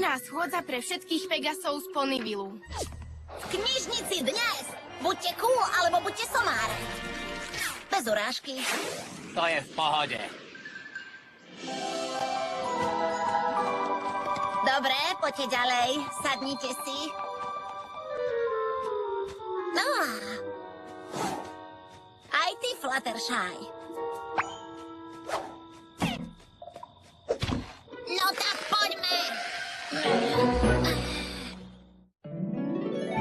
Jediná schôdza pre všetkých Pegasov z Ponyvillu. V knižnici dnes! Buďte cool, alebo buďte somár. Bez urážky. To je v pohode. Dobre, poďte ďalej. Sadnite si. No. Aj ty, Fluttershy. No tak poďme.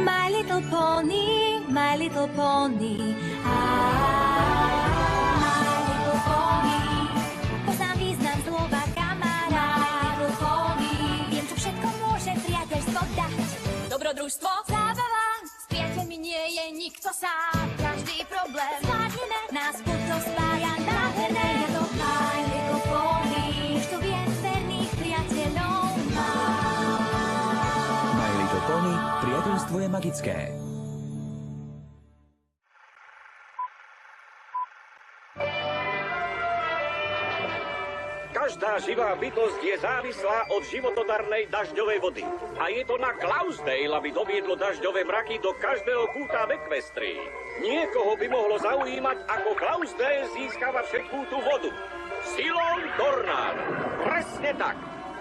My little pony, my little pony. My little pony. Poznám význam slova kamarát. My little pony. Viem, čo všetko môže priateľstvo dať. Dobrodružstvo, Zábava, s priateľmi nie je nikto sám. Každý problém zvládneme, nás puto spája nádherné. Je to my little pony. Už to viem, verných priateľov mám. My Little Pony, priateľstvo je magické. Každá živá bytosť je závislá od životodarnej dažďovej vody. A je to na Clousdale, aby doviedlo dažďové mraky do každého kúta v Equestrii. Niekoho by mohlo zaujímať, ako Clousdale získava všetkú tú vodu. Silou tornáda. Presne tak.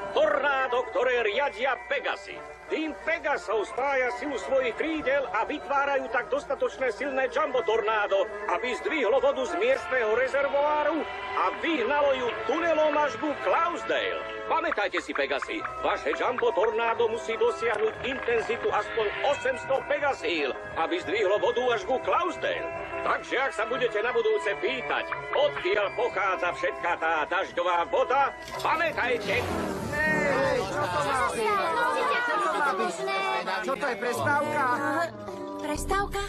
Tornádo, ktoré riadia Pegasy. Tým Pegasov spája silu svojich krídel a vytvárajú tak dostatočné silné jumbo tornádo, aby zdvihlo vodu z miestneho rezervoáru a vyhnalo ju tunelom až ku Clousdale. Pamätajte si, Pegasy, vaše jumbo tornádo musí dosiahnuť intenzitu aspoň 800 Pegasíl, aby zdvihlo vodu až ku Clousdale. Takže ak sa budete na budúce pýtať, odkiaľ pochádza všetká tá dažďová voda, pamätajte... Čo to je, prestávka? Prestávka?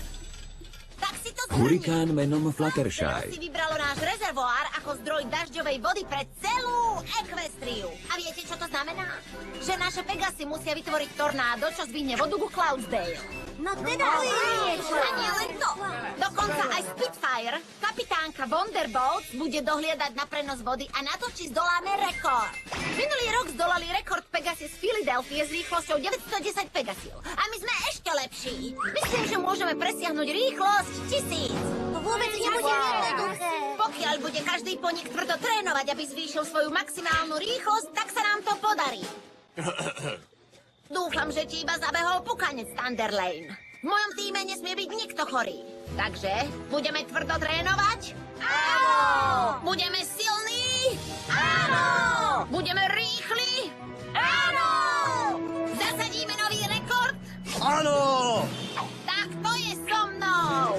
Tak si to Hurikán menom si Fluttershy. vybralo náš rezervoár ako zdroj dažďovej vody pre celú Equestriu. A viete, čo to znamená? Že naše Pegasy musia vytvoriť tornádo, čo zdvihne vodu ku Clousdale. No teda, A nie len to. Dokonca aj Spitfire, kapitánka Wonderbolt, bude dohliadať na prenos vody a na to, či zdoláme rekord. Minulý rok zdolali rekord Pegasy z Filadelfie s rýchlosťou 910 Pegasíl. A my sme ešte lepší. Myslím, že môžeme presiahnuť rýchlosť 1000. vôbec nebude jednoduché. Pokiaľ bude každý poník tvrdo trénovať, aby zvýšil svoju maximálnu rýchlosť, tak sa nám to podarí. Dúfam, že ti iba zabehol pukanec, Thunder Lane. V mojom týme nesmie byť nikto chorý. Takže budeme tvrdo trénovať? Áno! Budeme silní? Áno! Budeme rýchli? Áno! Zasadíme nový rekord? Áno! Tak to je so mnou!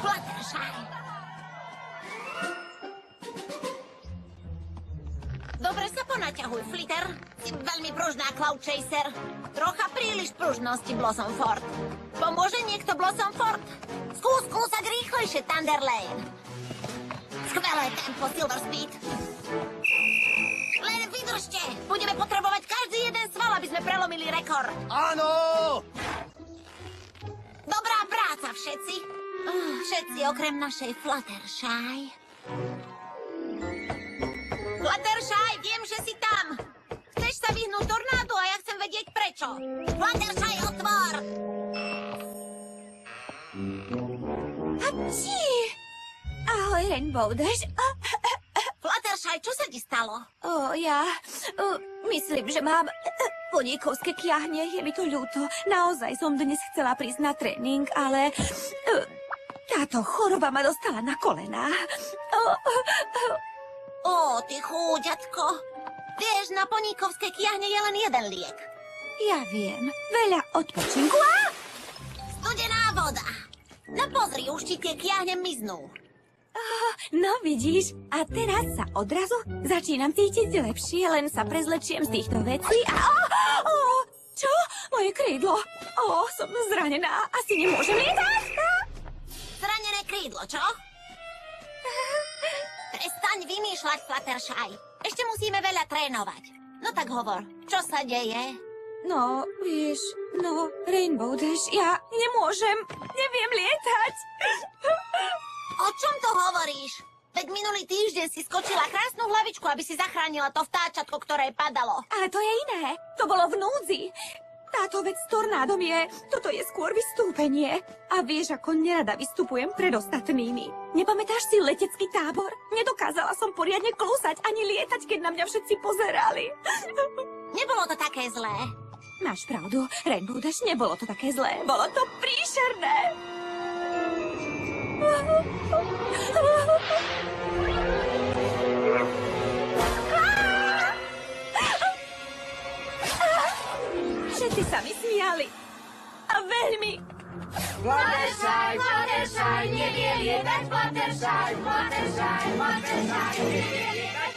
Fluttershy. Dobre sa ponaťahuj, Flitter. Si veľmi pružná, Cloud Chaser. Trocha príliš pružnosti, Blossomford. Pomôže niekto, Blossomford? Skús kúsať rýchlejšie, Thunder Lane. Skvelé tempo, Silver Speed. Len vydržte. Budeme potrebovať každý jeden sval, aby sme prelomili rekord. Áno! Dobrá práca, všetci. Všetci okrem našej Fluttershy. Fluttershy, viem, že si tam. Chceš sa vyhnúť tornádu a ja chcem vedieť prečo. Fluttershy, otvor! Apčí! Ahoj, Rainbow Dash. Fluttershy, čo sa ti stalo? Myslím, že mám poníkovské kiahne. Je mi to ľúto. Naozaj som dnes chcela prísť na tréning, ale táto choroba ma dostala na kolená. Ó, ty chúďatko. Vieš, na poníkovské kiahne je len jeden liek. Ja viem. Veľa odpočinku. Studená voda. No pozri, už ti tie kiahne miznú. No vidíš, a teraz sa odrazu začínam cítiť lepšie, len sa prezlečiem z týchto vecí a... Čo? Moje krídlo. Som zranená. Asi nemôžem lietať. Zranené krídlo, čo? Prestaň vymýšľať, Fluttershy. Ešte musíme veľa trénovať. No tak hovor, čo sa deje? No, vieš, Rainbow Dash, ja nemôžem, neviem lietať. O čom to hovoríš? Veď minulý týždeň si skočila krásnu hlavičku, aby si zachránila to vtáčatko, ktoré padalo. Ale to je iné. To bolo v núdzi. Táto vec s tornádom toto je skôr vystúpenie. A vieš, ako nerada vystupujem pred ostatnými. Nepamätáš si letecký tábor? Nedokázala som poriadne klúsať ani lietať, keď na mňa všetci pozerali. Nebolo to také zlé. Máš pravdu, Rainbow Dash, nebolo to také zlé. Bolo to príšerné. Všetci sa mi smiali. A veľmi. Fluttershy, Fluttershy, nevie lietať, Fluttershy, Fluttershy, Fluttershy, nevie lietať.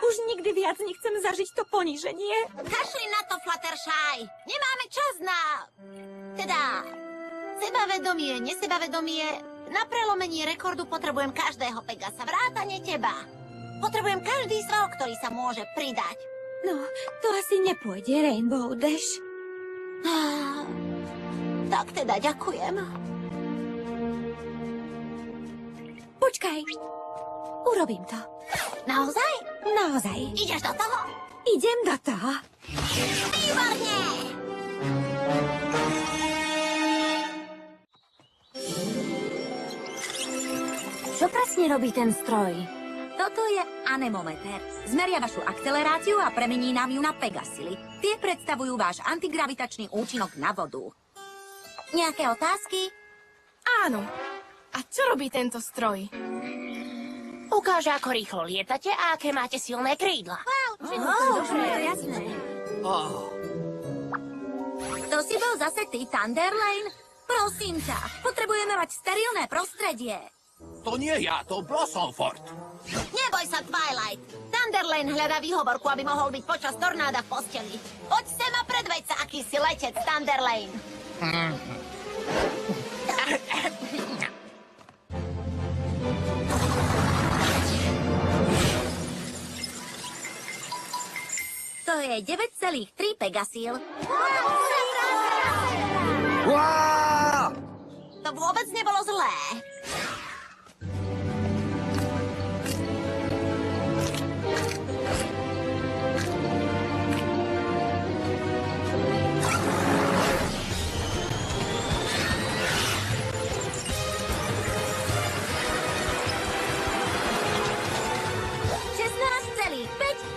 Už nikdy viac nechcem zažiť to poníženie. Kašli na to, Fluttershy. Nemáme čas na... Teda... Sebavedomie, nesebavedomie. Na prelomenie rekordu potrebujem každého Pegasa, vrátane teba. Potrebujem každý sval, ktorý sa môže pridať. No, to asi nepôjde, Rainbow Dash. Tak teda ďakujem. Počkaj. Urobím to. Naozaj? Naozaj. Ideš do toho? Idem do toho. Výborne! Čo presne robí ten stroj? Toto je anemometer. Zmeria vašu akceleráciu a premení nám ju na Pegasily. Tie predstavujú váš antigravitačný účinok na vodu. Nejaké otázky? Áno. A čo robí tento stroj? Ukáže, ako rýchlo lietate a aké máte silné krídla. Dobre, to jasné. To si bol zase ty, Thunderlane? Prosím ťa, potrebujeme mať sterilné prostredie. To nie ja, to Blossomfort. Neboj sa, Twilight. Thunderlane hľadá výhovorku, aby mohol byť počas tornáda v posteli. Poď sem a predveď sa, aký si letec, Thunderlane. To je 9,3 Pegasil. Uá! To vôbec nebolo zlé.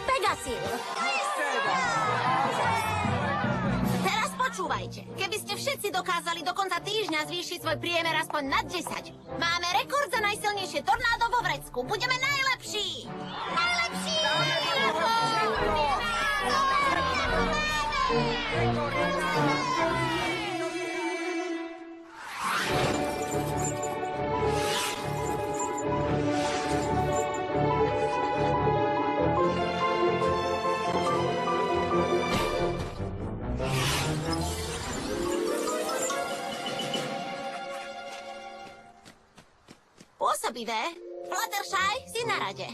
Pegasil. Teraz počúvajte. Keby ste všetci dokázali do konca týždňa zvýšiť svoj priemer aspoň nad 10. Máme rekord za najsilnejšie tornádo vo vrecku. Budeme najlepší. Najlepší! Pôsobivé. Fluttershy, si na rade.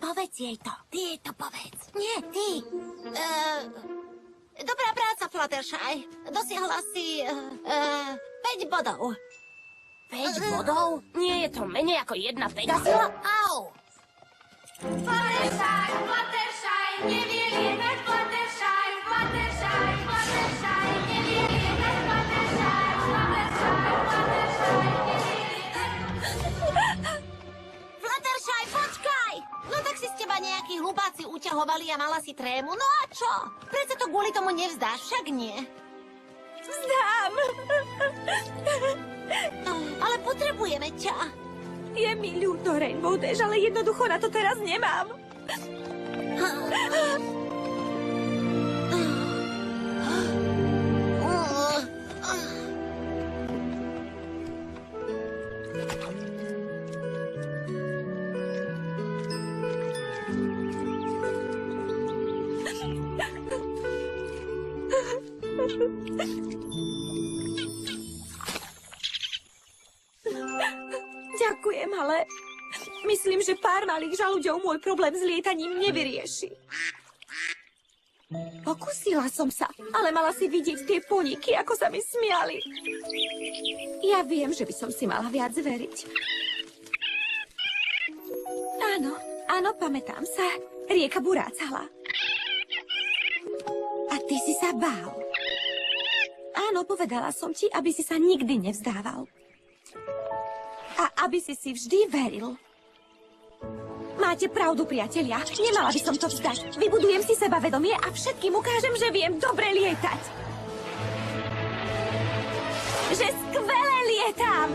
Povedz jej to. Ty jej to povedz. Nie, ty. Dobrá práca, Fluttershy. Dosiahla si 5 bodov. 5 bodov? Nie je to menej ako jedna Pegasila? Au! Fluttershy, Fluttershy, nevie lietať, Fluttershy, Fluttershy, Fluttershy, nevie lietať, Fluttershy, Fluttershy, Fluttershy, nevie lietať. Fluttershy, počkaj! No tak si z teba nejakí hlupáci uťahovali a mala si trému. No a čo? Prečo to kvôli tomu nevzdáš? Však nie. Vzdám. Ale potrebujeme ťa. Je mi ľúto, Rainbow Dash, ale jednoducho na to teraz nemám. Ďakujem, ale myslím, že pár malých žalúďov môj problém s lietaním nevyrieši. Pokúsila som sa, ale mala si vidieť tie poníky, ako sa mi smiali. Ja viem, že by som si mala viac veriť. Áno, pamätám sa. Rieka burácala. A ty si sa bál. Áno, povedala som ti, aby si sa nikdy nevzdával. A aby si vždy veril. Máte pravdu, priatelia. Nemala by som to vzdať. Vybudujem si sebavedomie a všetkým ukážem, že viem dobre lietať. Že skvele lietam.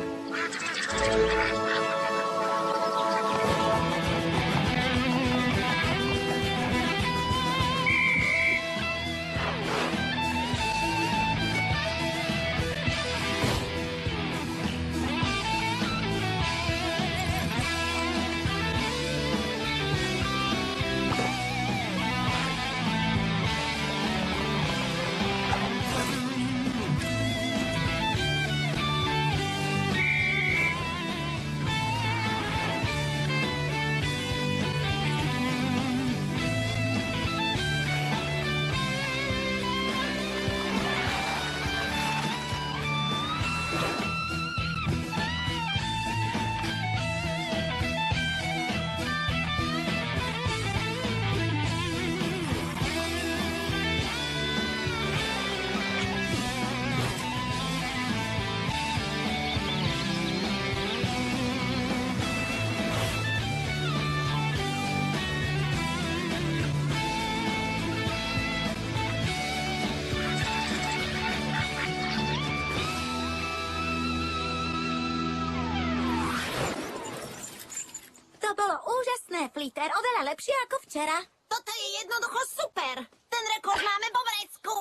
To bolo úžasné, Fliter. Oveľa lepšie ako včera. Toto je jednoducho super. Ten rekord máme vo vrecku.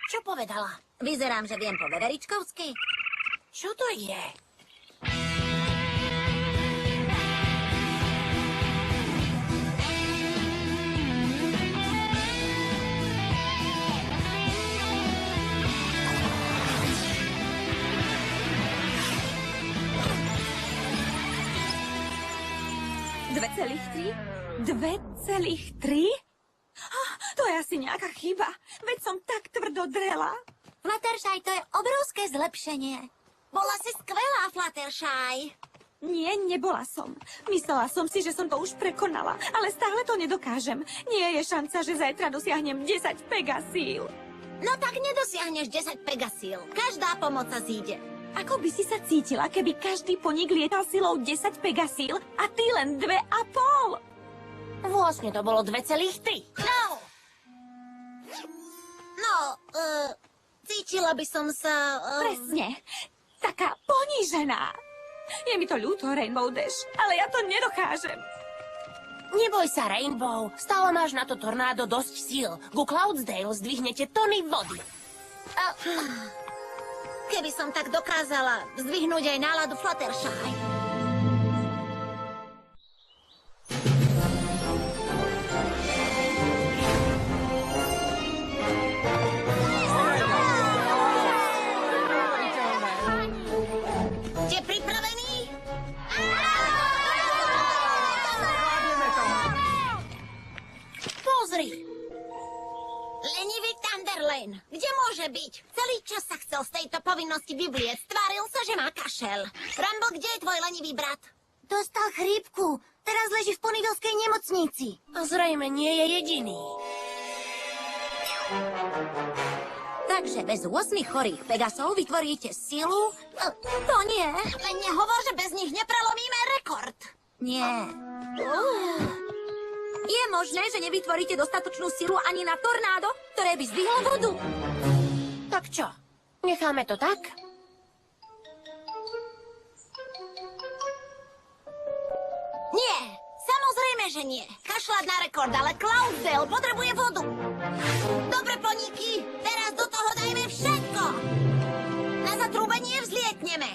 Čo povedala? Vyzerám, že viem po veveričkovsky. Čo to je? To je asi nejaká chyba. Veď som tak tvrdo drela. Fluttershy, to je obrovské zlepšenie. Bola si skvelá, Fluttershy. Nie, nebola som. Myslela som si, že som to už prekonala, ale stále to nedokážem. Nie je šanca, že zajtra dosiahnem 10 pegasíl. No tak nedosiahneš 10 pegasíl. Každá pomoc sa zíde. Ako by si sa cítila, keby každý poník lietal silou 10 pegasíl a ty len 2,5? Vlastne to bolo 2,3. Cítila by som sa... Presne. Taká ponížená. Je mi to ľúto, Rainbow Dash, ale ja to nedokážem. Neboj sa, Rainbow. Stále máš na to tornádo dosť síl. Ku Cloudsdale zdvihnete tony vody. Keby som tak dokázala zdvihnúť aj náladu Fluttershy. Ste pripravení? Pozri. Lenivý Thunderlane. Kde môže byť? Celý čas sa chcel z tejto povinnosti vyvliec. Tváril sa, že má kašel. Rumble, kde je tvoj lenivý brat? Dostal chrípku. Teraz leží v Ponyvillskej nemocnici. A zrejme nie je jediný. Takže bez 8 chorých Pegasov vytvoríte silu? To nie. Len nehovor, že bez nich neprelomíme rekord. Nie. Je možné, že nevytvoríte dostatočnú silu ani na tornádo, ktoré by zdvihlo vodu. Tak čo? Necháme to tak? Nie. Samozrejme, že nie. Kašľať na rekord, ale Cloudsdale potrebuje vodu. Dobre, poníky. Teraz do toho dajme všetko. Na zatrúbenie vzlietneme.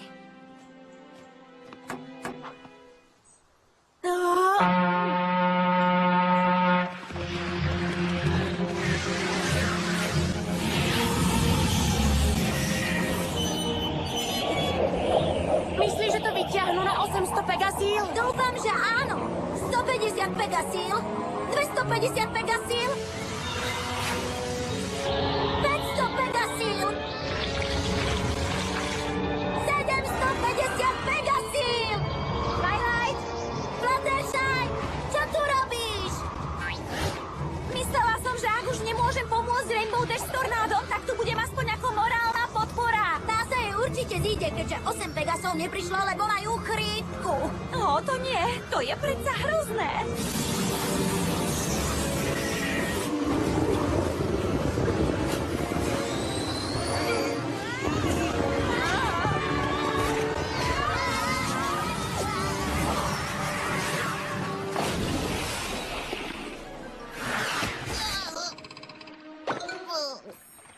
250 pegasíl, 250 pegasíl, 500 pegasíl, 750 pegasíl. Twilight, Fluttershy, čo tu robíš? Myslela som, že ak už nemôžem pomôcť Rainbow Dash s tornádom, tak tu budem aspoň ako morálna podpora. Tá sa jej určite zíde, keďže 8 Pegasov neprišlo, lebo majú chrípku. O, to nie, to je predsa hrozné.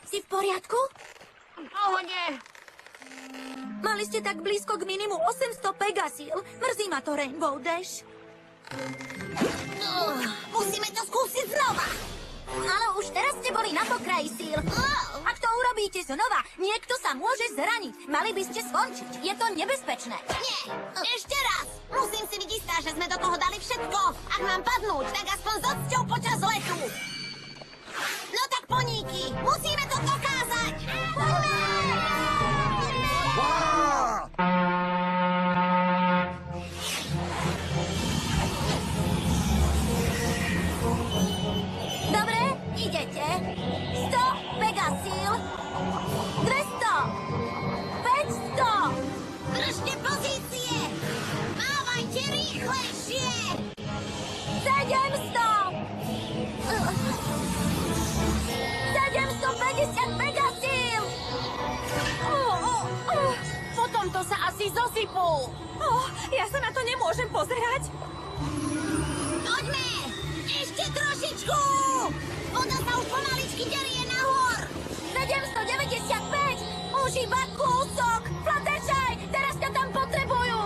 Si v poriadku? Pohode. Mali ste tak blízko k minimu 800 Pegasíl. Mrzí ma to, Rainbow Dash. Musíme to skúsiť znova. Ale už teraz ste boli na pokraji síl. Ak to urobíte znova, niekto sa môže zraniť. Mali by ste skončiť. Je to nebezpečné. Nie, ešte raz. Musím si byť istá, že sme do toho dali všetko. Ak mám padnúť, tak aspoň s odsťou počas letu. No tak poníky, musíme to dokázať. Poďme! Dobre, idete. 100 Pegasíl. 200. 500. Držte pozície. Mávajte rýchlejšie. 700. 750 Pegasíl. Potom to sa asi zosypú. Ja sa na to nemôžem pozerať. Poďme. Ešte trošičku. Voda sa už pomaličky derie nahor. 795. Už iba kúsok. Fluttershy, teraz ťa tam potrebujú.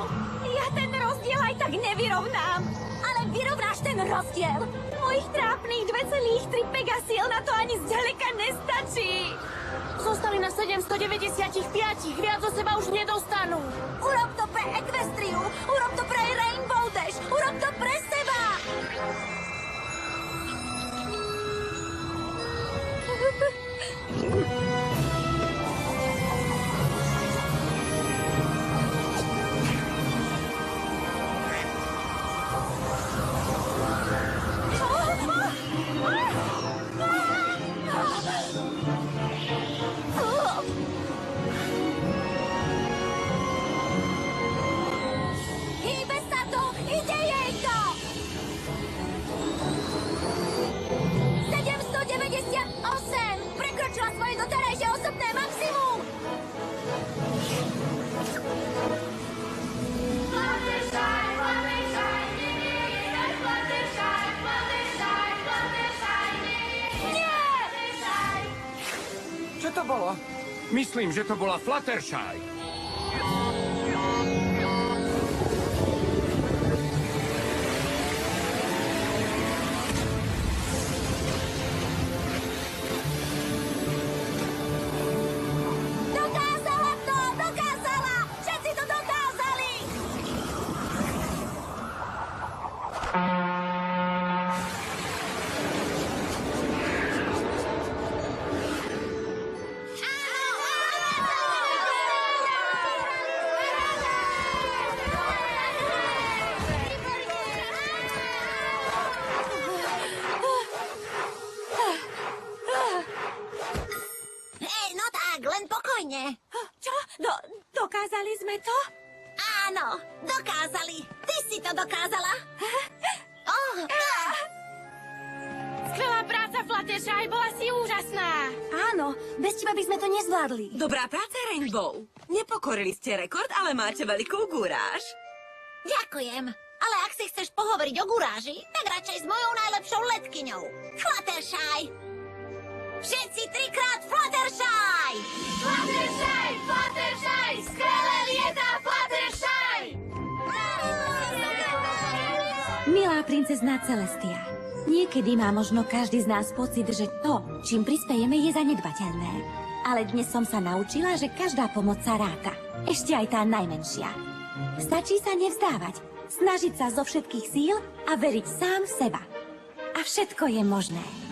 Ja ten rozdiel aj tak nevyrovnám. Ale vyrovnáš ten rozdiel. Mojich trápnych 2,3 Pegasíl na to ani zďaleka nestačí. Zostali na 795, viac zo seba už nedostanú. Urob to pre Equestriu. Urob to pre Rainbow Dash. Urob to pre seba. Hýbe sa to. Ide jej to. 798. Prekročila svoje doterajšie osobné maximum. Čo to bolo? Myslím, že to bola Fluttershy. Dokázala to! Dokázala! Všetci to dokázali! Hej, no tak, len pokojne. Čo? Dokázali sme to? Áno, dokázali. Ty si to dokázala. Skvelá práca, Fluttershy, bola si úžasná. Áno, bez teba by sme to nezvládli. Dobrá práca, Rainbow. Nepokorili ste rekord, ale máte veľkú guráž. Ďakujem. Ale ak si chceš pohovoriť o guráži, tak radšej s mojou najlepšou letkyňou. Fluttershy! Všetci trikrát Fluttershy! Fluttershy! Fluttershy! Skvelé lietá Fluttershy! Milá princezná Celestia, niekedy má možno každý z nás pocit, že to, čím prispejeme, je zanedbateľné. Ale dnes som sa naučila, že každá pomoc sa ráta. Ešte aj tá najmenšia. Stačí sa nevzdávať. snažiť sa zo všetkých síl a veriť sám v seba. A všetko je možné.